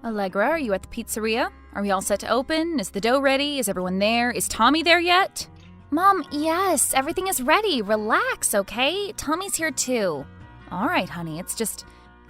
Allegra, are you at the pizzeria? Are we all set to open? Is the dough ready? Is everyone there? Is Tommy there yet? Mom, yes, everything is ready. Relax, okay? Tommy's here too. All right, honey, it's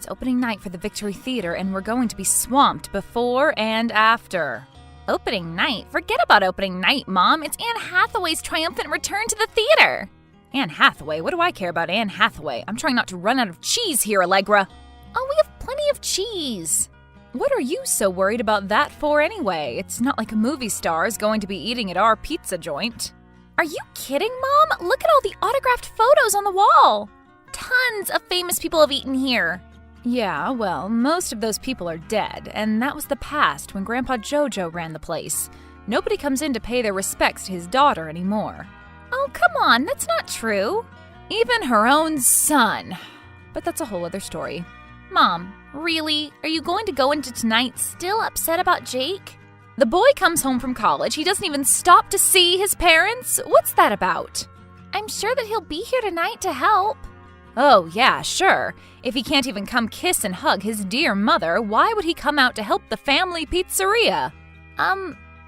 opening night for the Victory Theater, and we're going to be swamped before and after. Opening night? Forget about opening night, Mom. It's Anne Hathaway's triumphant return to the theater. Anne Hathaway? What do I care about Anne Hathaway? I'm trying not to run out of cheese here, Allegra. Oh, we have plenty of cheese. What are you so worried about that for anyway? It's not like a movie star is going to be eating at our pizza joint. Are you kidding, Mom? Look at all the autographed photos on the wall. Tons of famous people have eaten here. Yeah, well, most of those people are dead, and that was the past when Grandpa Jojo ran the place. Nobody comes in to pay their respects to his daughter anymore. Oh, come on, that's not true. Even her own son. But that's a whole other story. Mom, really? Are you going to go into tonight still upset about Jake? The boy comes home from college. He doesn't even stop to see his parents. What's that about? I'm sure that he'll be here tonight to help. Oh, yeah, sure. If he can't even come kiss and hug his dear mother, why would he come out to help the family pizzeria?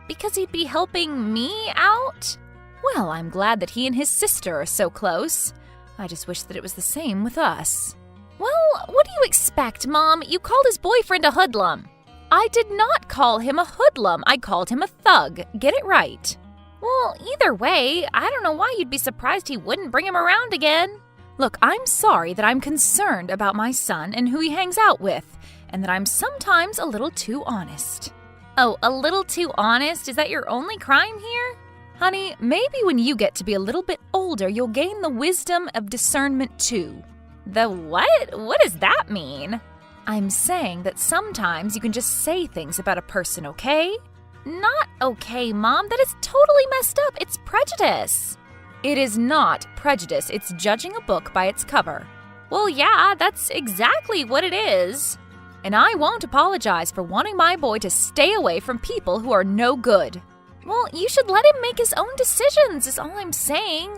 Because he'd be helping me out? Well, I'm glad that he and his sister are so close. I just wish that it was the same with us. Well, what do you expect, Mom? You called his boyfriend a hoodlum. I did not call him a hoodlum. I called him a thug. Get it right. Well, either way, I don't know why you'd be surprised he wouldn't bring him around again. Look, I'm sorry that I'm concerned about my son and who he hangs out with, and that I'm sometimes a little too honest. Oh, a little too honest? Is that your only crime here? Honey, maybe when you get to be a little bit older, you'll gain the wisdom of discernment too. The what? What does that mean? I'm saying that sometimes you can just say things about a person, okay? Not okay, Mom. That is totally messed up. It's prejudice. It is not prejudice. It's judging a book by its cover. Well, yeah, that's exactly what it is. And I won't apologize for wanting my boy to stay away from people who are no good. Well, you should let him make his own decisions, is all I'm saying.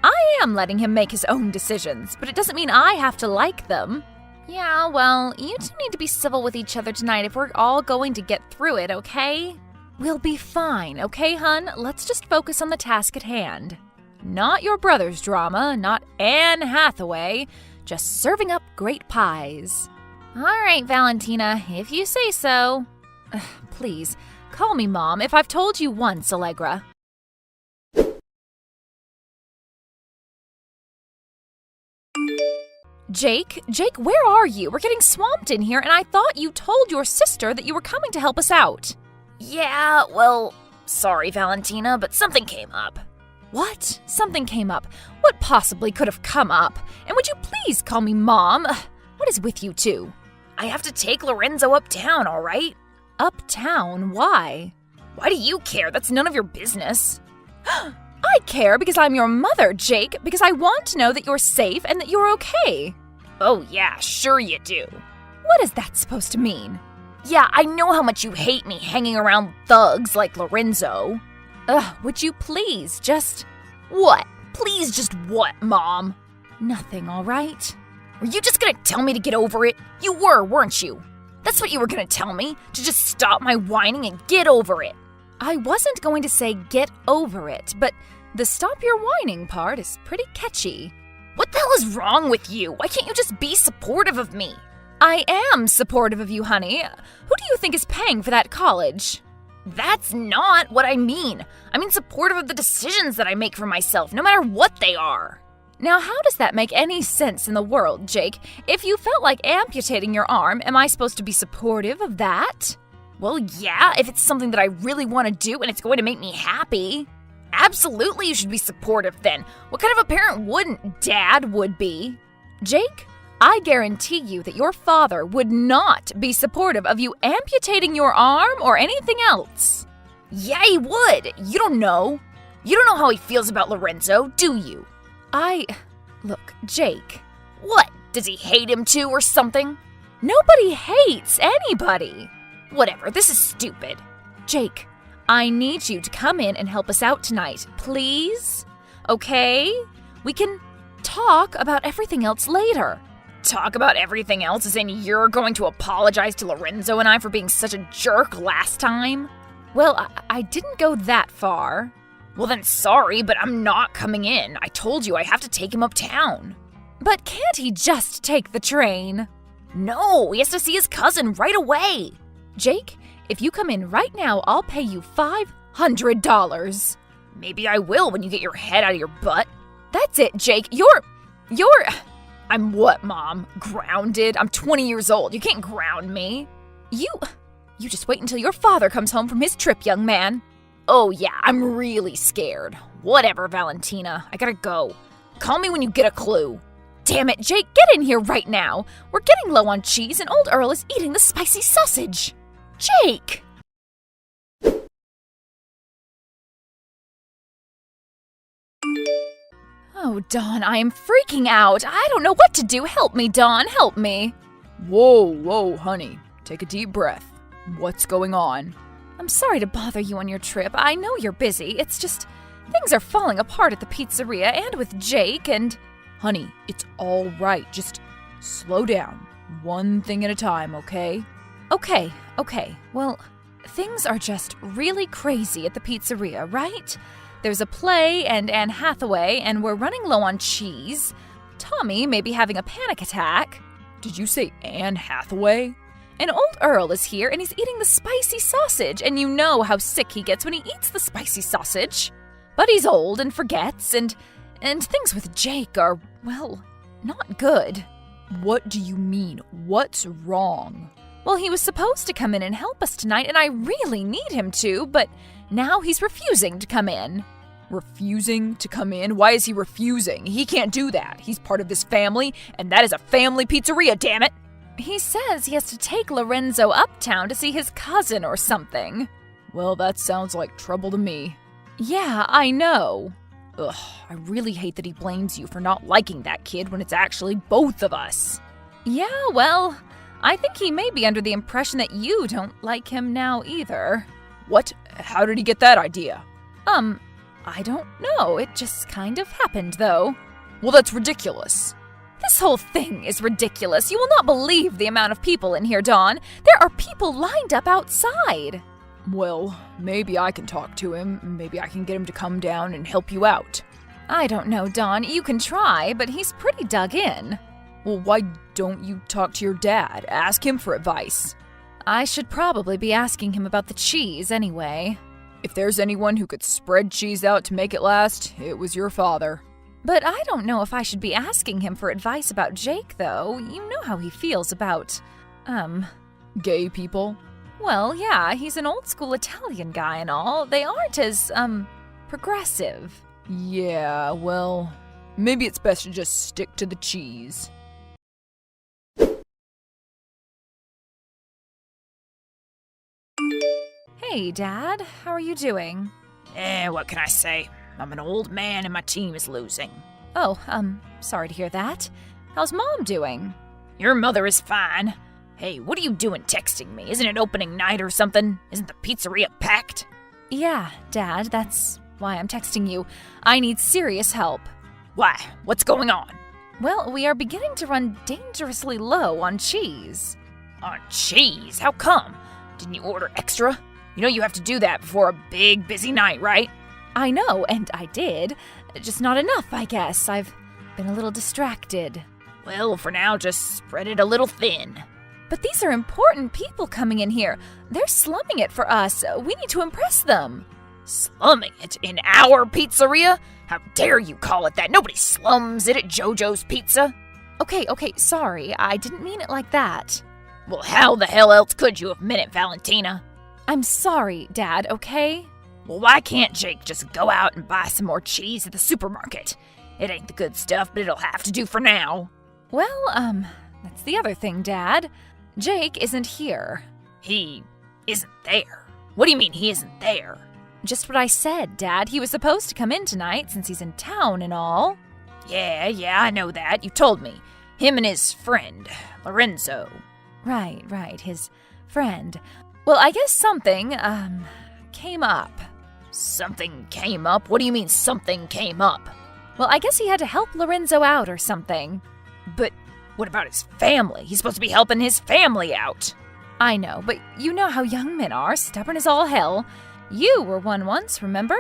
I am letting him make his own decisions, but it doesn't mean I have to like them. Yeah, well, you two need to be civil with each other tonight if we're all going to get through it, okay? We'll be fine, okay, hun? Let's just focus on the task at hand. Not your brother's drama, not Anne Hathaway, just serving up great pies. All right, Valentina, if you say so. Please, call me Mom if I've told you once, Allegra. Jake, where are you? We're getting swamped in here, and I thought you told your sister that you were coming to help us out. Yeah, well, sorry, Valentina, but something came up. What? Something came up? What possibly could have come up? And would you please call me Mom? What is with you two? I have to take Lorenzo uptown, all right? Uptown? Why? Why do you care? That's none of your business. I care because I'm your mother, Jake, because I want to know that you're safe and that you're okay. Oh yeah, sure you do. What is that supposed to mean? Yeah, I know how much you hate me hanging around thugs like Lorenzo. Would you please just... What? Please just what, Mom? Nothing, all right? Were you just gonna tell me to get over it? You were, weren't you? That's what you were gonna tell me, to just stop my whining and get over it. I wasn't going to say get over it, but the stop your whining part is pretty catchy. What the hell is wrong with you? Why can't you just be supportive of me? I am supportive of you, honey. Who do you think is paying for that college? That's not what I mean. I mean supportive of the decisions that I make for myself, no matter what they are. Now, how does that make any sense in the world, Jake? If you felt like amputating your arm, am I supposed to be supportive of that? Well, yeah, if it's something that I really want to do and it's going to make me happy. Absolutely, you should be supportive then. What kind of a parent wouldn't? Dad would be. Jake, I guarantee you that your father would not be supportive of you amputating your arm or anything else. Yeah, he would. You don't know. You don't know how he feels about Lorenzo, do you? Look, Jake. What? Does he hate him too or something? Nobody hates anybody. Whatever, this is stupid. Jake, I need you to come in and help us out tonight, please? Okay? We can talk about everything else later. talk about everything else as in you're going to apologize to Lorenzo and I for being such a jerk last time? Well, I didn't go that far. Well then sorry, but I'm not coming in. I told you I have to take him uptown. But can't he just take the train? No, he has to see his cousin right away. Jake, if you come in right now, I'll pay you $500. Maybe I will when you get your head out of your butt. That's it, Jake. I'm what, Mom? Grounded? I'm 20 years old. You can't ground me. You just wait until your father comes home from his trip, young man. Oh yeah, I'm really scared. Whatever, Valentina. I gotta go. Call me when you get a clue. Damn it, Jake, get in here right now. We're getting low on cheese and old Earl is eating the spicy sausage. Jake! Oh, Dawn, I am freaking out. I don't know what to do. Help me, Dawn, help me. Whoa, honey. Take a deep breath. What's going on? I'm sorry to bother you on your trip. I know you're busy. It's just things are falling apart at the pizzeria and with Jake and... Honey, it's all right. Just slow down. One thing at a time, okay? Okay. Well, things are just really crazy at the pizzeria, right? There's a play and Anne Hathaway, and we're running low on cheese. Tommy may be having a panic attack. Did you say Anne Hathaway? And old Earl is here, and he's eating the spicy sausage, and you know how sick he gets when he eats the spicy sausage. But he's old and forgets, and things with Jake are, well, not good. What do you mean? What's wrong? Well, he was supposed to come in and help us tonight, and I really need him to, but now he's refusing to come in. Refusing to come in? Why is he refusing? He can't do that. He's part of this family, and that is a family pizzeria, damn it! He says he has to take Lorenzo uptown to see his cousin or something. Well, that sounds like trouble to me. Yeah, I know. Ugh, I really hate that he blames you for not liking that kid when it's actually both of us. Yeah, well, I think he may be under the impression that you don't like him now either. What? How did he get that idea? I don't know. It just kind of happened, though. Well, that's ridiculous. This whole thing is ridiculous. You will not believe the amount of people in here, Dawn. There are people lined up outside. Well, maybe I can talk to him. Maybe I can get him to come down and help you out. I don't know, Dawn. You can try, but he's pretty dug in. Well, why don't you talk to your dad? Ask him for advice. I should probably be asking him about the cheese anyway. If there's anyone who could spread cheese out to make it last, it was your father. But I don't know if I should be asking him for advice about Jake, though. You know how he feels about, gay people? Well, yeah, he's an old-school Italian guy and all. They aren't as, progressive. Yeah, well, maybe it's best to just stick to the cheese. Hey, Dad. How are you doing? What can I say? I'm an old man and my team is losing. Oh, sorry to hear that. How's Mom doing? Your mother is fine. Hey, what are you doing texting me? Isn't it opening night or something? Isn't the pizzeria packed? Yeah, Dad, that's why I'm texting you. I need serious help. Why? What's going on? Well, we are beginning to run dangerously low on cheese. On cheese? How come? Didn't you order extra? You know you have to do that before a big, busy night, right? I know, and I did. Just not enough, I guess. I've been a little distracted. Well, for now, just spread it a little thin. But these are important people coming in here. They're slumming it for us. We need to impress them. Slumming it? In our pizzeria? How dare you call it that? Nobody slums it at JoJo's Pizza. Okay, sorry. I didn't mean it like that. Well, how the hell else could you have meant it, Valentina? I'm sorry, Dad, okay? Well, why can't Jake just go out and buy some more cheese at the supermarket? It ain't the good stuff, but it'll have to do for now. Well, that's the other thing, Dad. Jake isn't here. He isn't there? What do you mean he isn't there? Just what I said, Dad. He was supposed to come in tonight since he's in town and all. Yeah, I know that. You told me. Him and his friend, Lorenzo. Right, his friend. Well, I guess something, came up. Something came up? What do you mean something came up? Well, I guess he had to help Lorenzo out or something. But What about his family? He's supposed to be helping his family out. I know, but you know how young men are, stubborn as all hell. You were one once, remember?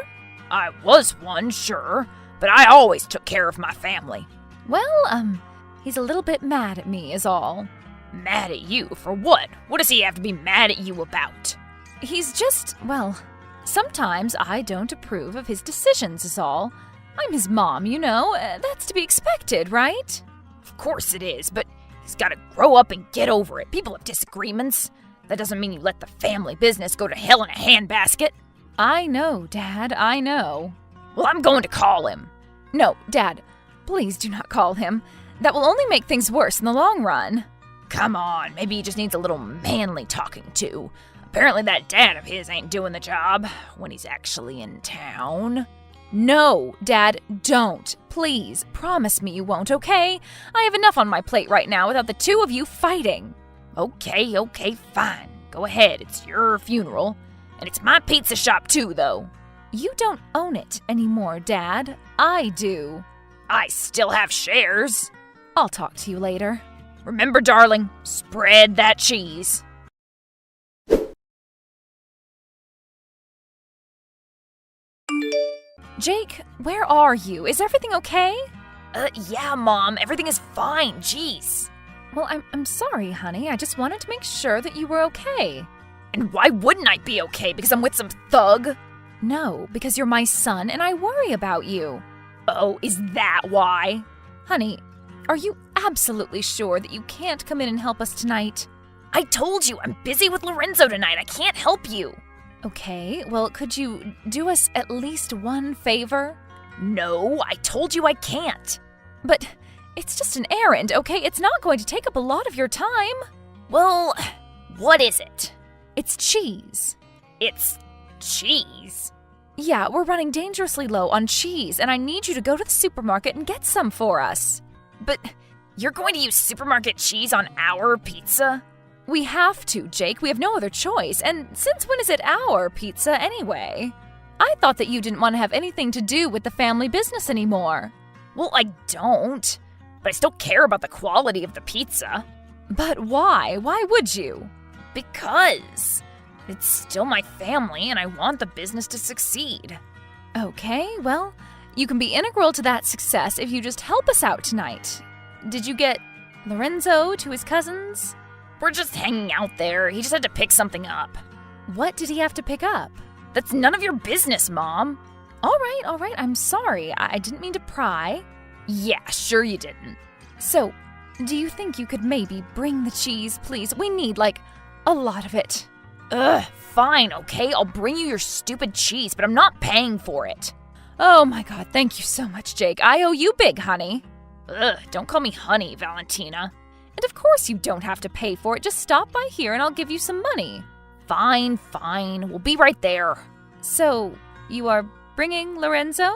I was one, sure, but I always took care of my family. Well, he's a little bit mad at me is all. Mad at you for what? What does he have to be mad at you about? He's just, well, sometimes I don't approve of his decisions is all. I'm his mom, you know. That's to be expected, right? Of course it is, but he's got to grow up and get over it. People have disagreements. That doesn't mean you let the family business go to hell in a handbasket. I know, Dad, I know. Well, I'm going to call him. No, Dad, please do not call him. That will only make things worse in the long run. Come on, maybe he just needs a little manly talking to. Apparently that dad of his ain't doing the job when he's actually in town. No, Dad, don't. Please, promise me you won't, okay? I have enough on my plate right now without the two of you fighting. Okay, fine. Go ahead, it's your funeral. And it's my pizza shop too, though. You don't own it anymore, Dad. I do. I still have shares. I'll talk to you later. Remember, darling, spread that cheese. Jake, where are you? Is everything okay? Yeah, Mom, everything is fine, jeez. Well, I'm sorry, honey. I just wanted to make sure that you were okay. And why wouldn't I be okay? Because I'm with some thug? No, because you're my son and I worry about you. Oh, is that why? Honey, are you absolutely sure that you can't come in and help us tonight? I told you, I'm busy with Lorenzo tonight. I can't help you. Okay, well, could you do us at least one favor? No, I told you I can't. But it's just an errand, okay? It's not going to take up a lot of your time. Well, what is it? It's cheese. It's cheese? Yeah, we're running dangerously low on cheese, and I need you to go to the supermarket and get some for us. But you're going to use supermarket cheese on our pizza? We have to, Jake. We have no other choice. And since when is it our pizza anyway? I thought that you didn't want to have anything to do with the family business anymore. Well, I don't. But I still care about the quality of the pizza. But why? Why would you? Because it's still my family and I want the business to succeed. Okay, well, you can be integral to that success if you just help us out tonight. Did you get Lorenzo to his cousins? We're just hanging out there. He just had to pick something up. What did he have to pick up? That's none of your business, Mom. All right, I'm sorry. I didn't mean to pry. Yeah, sure you didn't. So, do you think you could maybe bring the cheese, please? We need, a lot of it. Ugh, fine, okay? I'll bring you your stupid cheese, but I'm not paying for it. Oh my God, thank you so much, Jake. I owe you big, honey. Ugh, don't call me honey, Valentina. And of course you don't have to pay for it. Just stop by here and I'll give you some money. Fine. We'll be right there. So, you are bringing Lorenzo?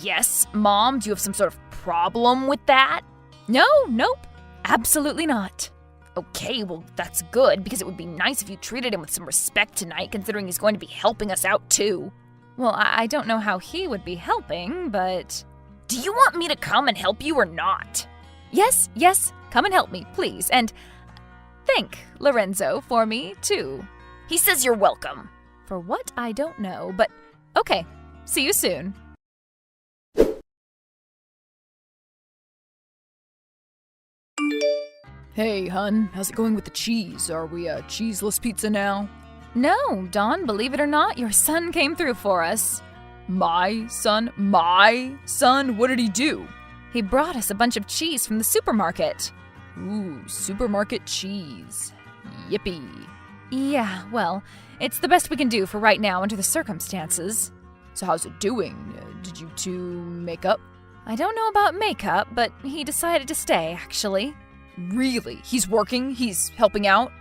Yes, Mom. Do you have some sort of problem with that? No, nope. Absolutely not. Okay, well, that's good, because it would be nice if you treated him with some respect tonight, considering he's going to be helping us out, too. Well, I don't know how he would be helping, but... Do you want me to come and help you or not? Yes, come and help me, please, and thank Lorenzo for me, too. He says you're welcome. For what, I don't know, but okay, see you soon. Hey, hun, how's it going with the cheese? Are we a cheeseless pizza now? No, Dawn, believe it or not, your son came through for us. My son? My son? What did he do? He brought us a bunch of cheese from the supermarket. Ooh, supermarket cheese. Yippee. Yeah, well, it's the best we can do for right now under the circumstances. So how's it doing? Did you two make up? I don't know about makeup, but he decided to stay, actually. Really? He's working? He's helping out?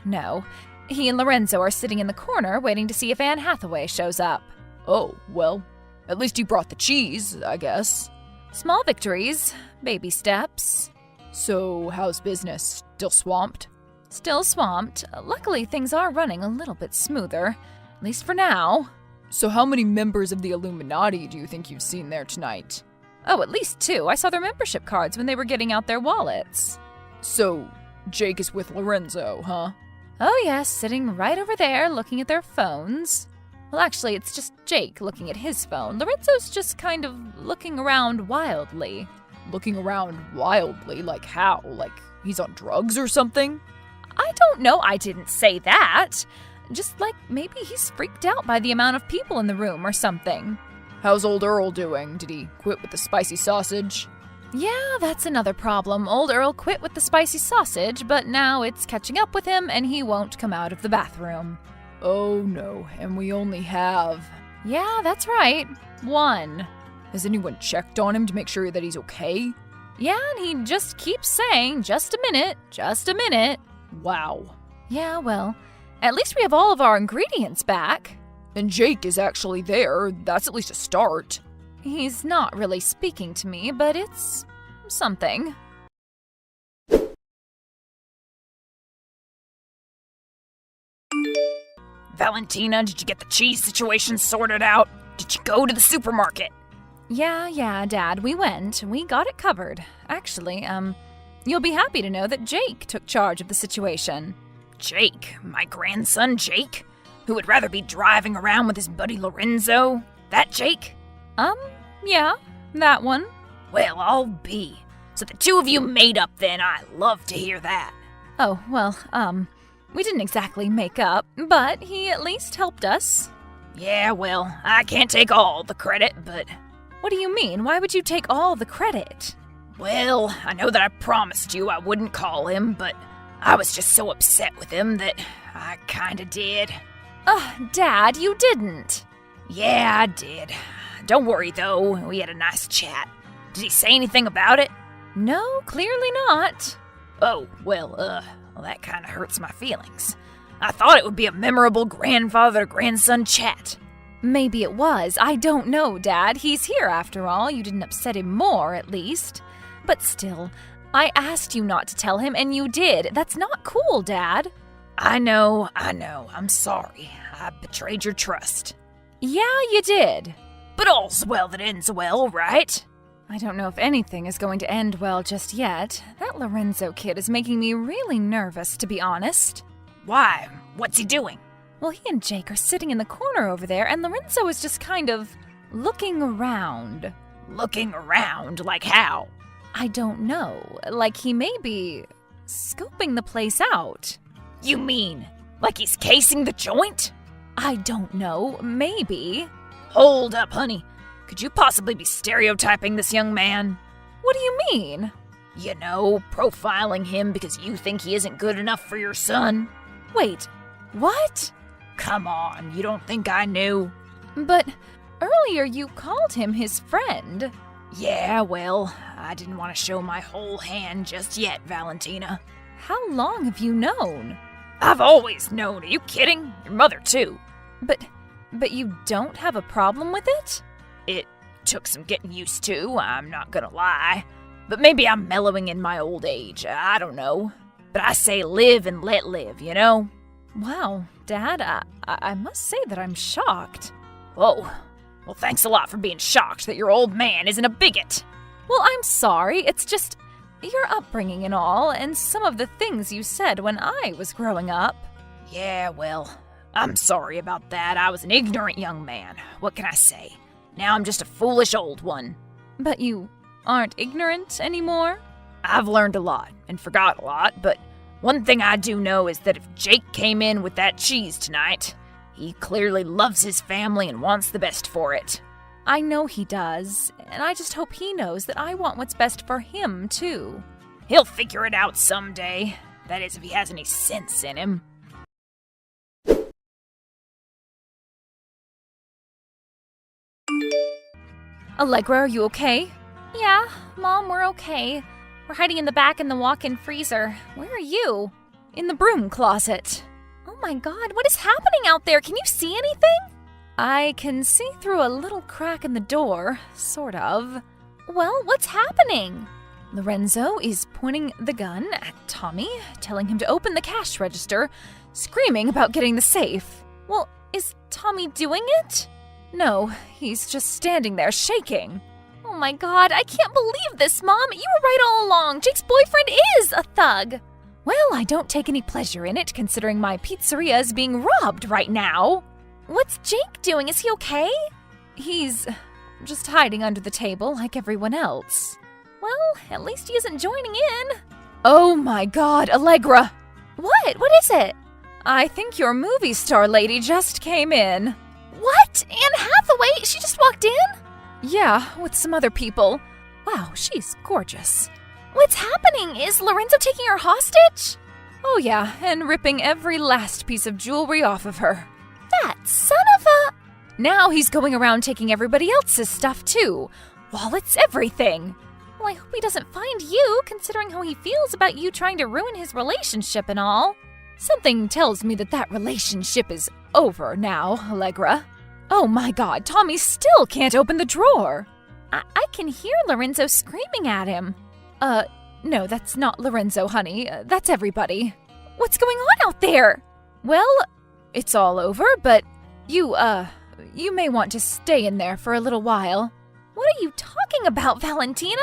No. He and Lorenzo are sitting in the corner waiting to see if Anne Hathaway shows up. Oh, well, at least you brought the cheese, I guess. Small victories, baby steps. So, how's business? Still swamped? Still swamped. Luckily, things are running a little bit smoother, at least for now. So how many members of the Illuminati do you think you've seen there tonight? Oh, at least 2. I saw their membership cards when they were getting out their wallets. So, Jake is with Lorenzo, huh? Oh, yes, sitting right over there looking at their phones. Well, actually, it's just Jake looking at his phone. Lorenzo's just kind of looking around wildly. Looking around wildly? Like how? Like he's on drugs or something? I don't know. I didn't say that. Just like maybe he's freaked out by the amount of people in the room or something. How's old Earl doing? Did he quit with the spicy sausage? Yeah, that's another problem. Old Earl quit with the spicy sausage, but now it's catching up with him and he won't come out of the bathroom. Oh no, and we only have... Yeah, that's right. 1. Has anyone checked on him to make sure that he's okay? Yeah, and he just keeps saying, just a minute, just a minute. Wow. Yeah, well, at least we have all of our ingredients back. And Jake is actually there. That's at least a start. He's not really speaking to me, but it's something. Valentina, did you get the cheese situation sorted out? Did you go to the supermarket? Yeah, Dad, we went. We got it covered. Actually, you'll be happy to know that Jake took charge of the situation. Jake? My grandson Jake? Who would rather be driving around with his buddy Lorenzo? That Jake? Yeah, that one. Well, I'll be. So the 2 of you made up then. I love to hear that. Oh, well, we didn't exactly make up, but he at least helped us. Yeah, well, I can't take all the credit, but... What do you mean? Why would you take all the credit? Well, I know that I promised you I wouldn't call him, but I was just so upset with him that I kinda did. Dad, you didn't. Yeah, I did. Don't worry, though. We had a nice chat. Did he say anything about it? No, clearly not. Oh, well, that kinda hurts my feelings. I thought it would be a memorable grandfather-to-grandson chat. Maybe it was. I don't know, Dad. He's here after all. You didn't upset him more, at least. But still, I asked you not to tell him, and you did. That's not cool, Dad. I know. I'm sorry. I betrayed your trust. Yeah, you did. But all's well that ends well, right? I don't know if anything is going to end well just yet. That Lorenzo kid is making me really nervous, to be honest. Why? What's he doing? Well, he and Jake are sitting in the corner over there, and Lorenzo is just kind of looking around. Looking around? Like how? I don't know. Like he may be scoping the place out. You mean, like he's casing the joint? I don't know. Maybe. Hold up, honey. Could you possibly be stereotyping this young man? What do you mean? You know, profiling him because you think he isn't good enough for your son? Wait, what? Come on, you don't think I knew? But earlier you called him his friend. Yeah, well, I didn't want to show my whole hand just yet, Valentina. How long have you known? I've always known. Are you kidding? Your mother, too. But you don't have a problem with it? It took some getting used to, I'm not gonna lie. But maybe I'm mellowing in my old age, I don't know. But I say live and let live, you know? Wow, Dad, I must say that I'm shocked. Whoa. Well, thanks a lot for being shocked that your old man isn't a bigot. Well, I'm sorry. It's just your upbringing and all, and some of the things you said when I was growing up. Yeah, well, I'm sorry about that. I was an ignorant young man. What can I say? Now I'm just a foolish old one. But you aren't ignorant anymore? I've learned a lot and forgot a lot, but one thing I do know is that if Jake came in with that cheese tonight, he clearly loves his family and wants the best for it. I know he does, and I just hope he knows that I want what's best for him, too. He'll figure it out someday. That is, if he has any sense in him. Allegra, are you okay? Yeah, Mom, we're okay. We're hiding in the back in the walk-in freezer. Where are you? In the broom closet. Oh my God, what is happening out there? Can you see anything? I can see through a little crack in the door, sort of. Well, what's happening? Lorenzo is pointing the gun at Tommy, telling him to open the cash register, screaming about getting the safe. Well, is Tommy doing it? No, he's just standing there shaking. Oh my god, I can't believe this, Mom! You were right all along! Jake's boyfriend is a thug! Well, I don't take any pleasure in it, considering my pizzeria is being robbed right now. What's Jake doing? Is he okay? He's just hiding under the table like everyone else. Well, at least he isn't joining in. Oh my god, Allegra! What? What is it? I think your movie star lady just came in. What? Anne Hathaway? She just walked in? Yeah, with some other people. Wow, she's gorgeous. What's happening? Is Lorenzo taking her hostage? Oh yeah, and ripping every last piece of jewelry off of her. That son of a... Now he's going around taking everybody else's stuff too. Wallets, everything. Well, I hope he doesn't find you, considering how he feels about you trying to ruin his relationship and all. Something tells me that relationship is over now, Allegra. Oh my god, Tommy still can't open the drawer. I can hear Lorenzo screaming at him. No, that's not Lorenzo, honey. That's everybody. What's going on out there? Well, it's all over, but you may want to stay in there for a little while. What are you talking about, Valentina?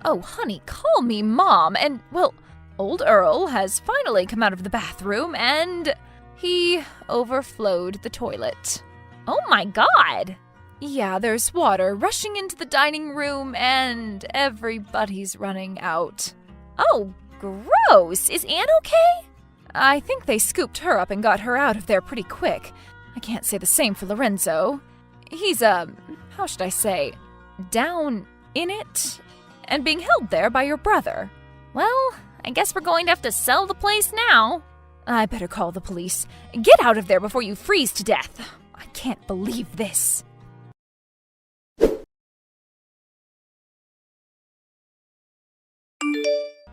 Oh, honey, call me Mom. And, well, old Earl has finally come out of the bathroom and he overflowed the toilet. Oh my god! Yeah, there's water rushing into the dining room and everybody's running out. Oh, gross! Is Anne okay? I think they scooped her up and got her out of there pretty quick. I can't say the same for Lorenzo. He's, how should I say, down in it and being held there by your brother. Well, I guess we're going to have to sell the place now. I better call the police. Get out of there before you freeze to death. I can't believe this.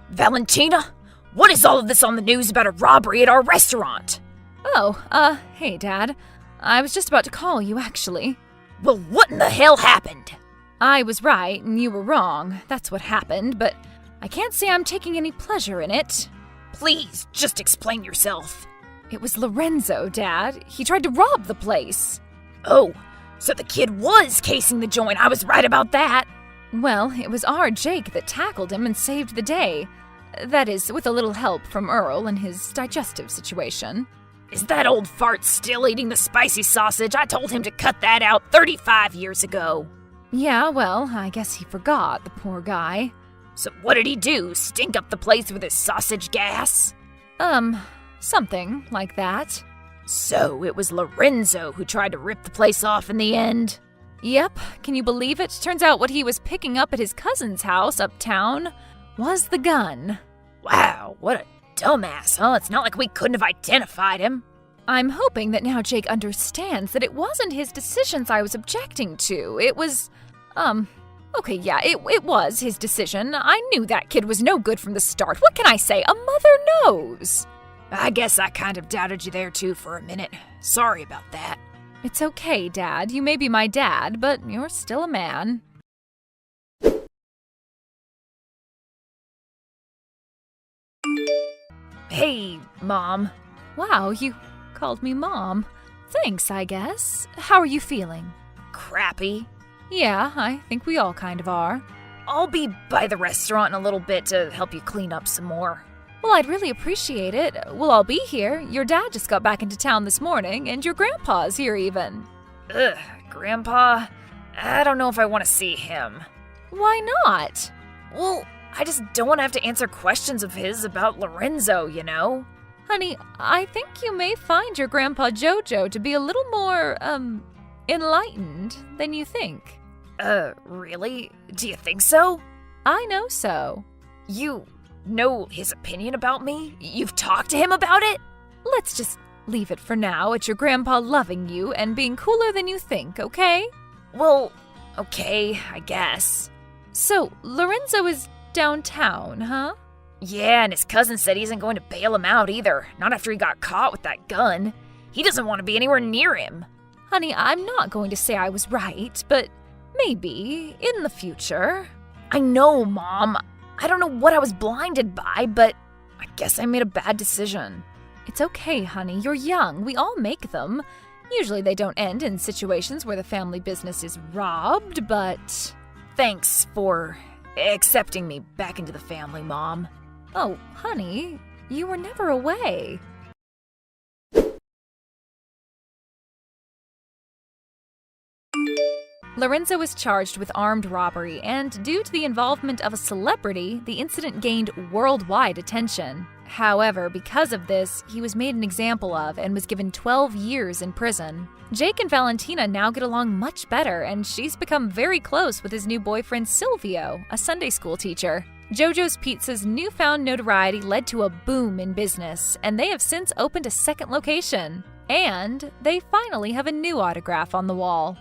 Valentina, what is all of this on the news about a robbery at our restaurant? Oh, hey, Dad. I was just about to call you, actually. Well, what in the hell happened? I was right and you were wrong. That's what happened, but I can't say I'm taking any pleasure in it. Please, just explain yourself. It was Lorenzo, Dad. He tried to rob the place. Oh, so the kid was casing the joint. I was right about that. Well, it was our Jake that tackled him and saved the day. That is, with a little help from Earl and his digestive situation. Is that old fart still eating the spicy sausage? I told him to cut that out 35 years ago. Yeah, well, I guess he forgot, the poor guy. So what did he do? Stink up the place with his sausage gas? Something like that. So it was Lorenzo who tried to rip the place off in the end? Yep, can you believe it? Turns out what he was picking up at his cousin's house uptown was the gun. Wow, what a dumbass, huh? It's not like we couldn't have identified him. I'm hoping that now Jake understands that it wasn't his decisions I was objecting to. It was, okay, yeah, it was his decision. I knew that kid was no good from the start. What can I say? A mother knows. I guess I kind of doubted you there too for a minute. Sorry about that. It's okay, Dad. You may be my dad, but you're still a man. Hey, Mom. Wow, you called me Mom. Thanks, I guess. How are you feeling? Crappy. Yeah, I think we all kind of are. I'll be by the restaurant in a little bit to help you clean up some more. Well, I'd really appreciate it. We'll all be here. Your dad just got back into town this morning, and your grandpa's here even. Ugh, Grandpa? I don't know if I want to see him. Why not? Well, I just don't want to have to answer questions of his about Lorenzo, you know? Honey, I think you may find your grandpa Jojo to be a little more, enlightened than you think. Really? Do you think so? I know so. You know his opinion about me? You've talked to him about it? Let's just leave it for now at your grandpa loving you and being cooler than you think, okay? Well, okay, I guess. So, Lorenzo is downtown, huh? Yeah, and his cousin said he isn't going to bail him out either. Not after he got caught with that gun. He doesn't want to be anywhere near him. Honey, I'm not going to say I was right, but maybe in the future. I know, Mom. I don't know what I was blinded by, but I guess I made a bad decision. It's okay, honey. You're young. We all make them. Usually they don't end in situations where the family business is robbed, but... Thanks for accepting me back into the family, Mom. Oh, honey, you were never away. Lorenzo was charged with armed robbery, and due to the involvement of a celebrity, the incident gained worldwide attention. However, because of this, he was made an example of and was given 12 years in prison. Jake and Valentina now get along much better, and she's become very close with his new boyfriend Silvio, a Sunday school teacher. JoJo's Pizza's newfound notoriety led to a boom in business, and they have since opened a second location. And they finally have a new autograph on the wall.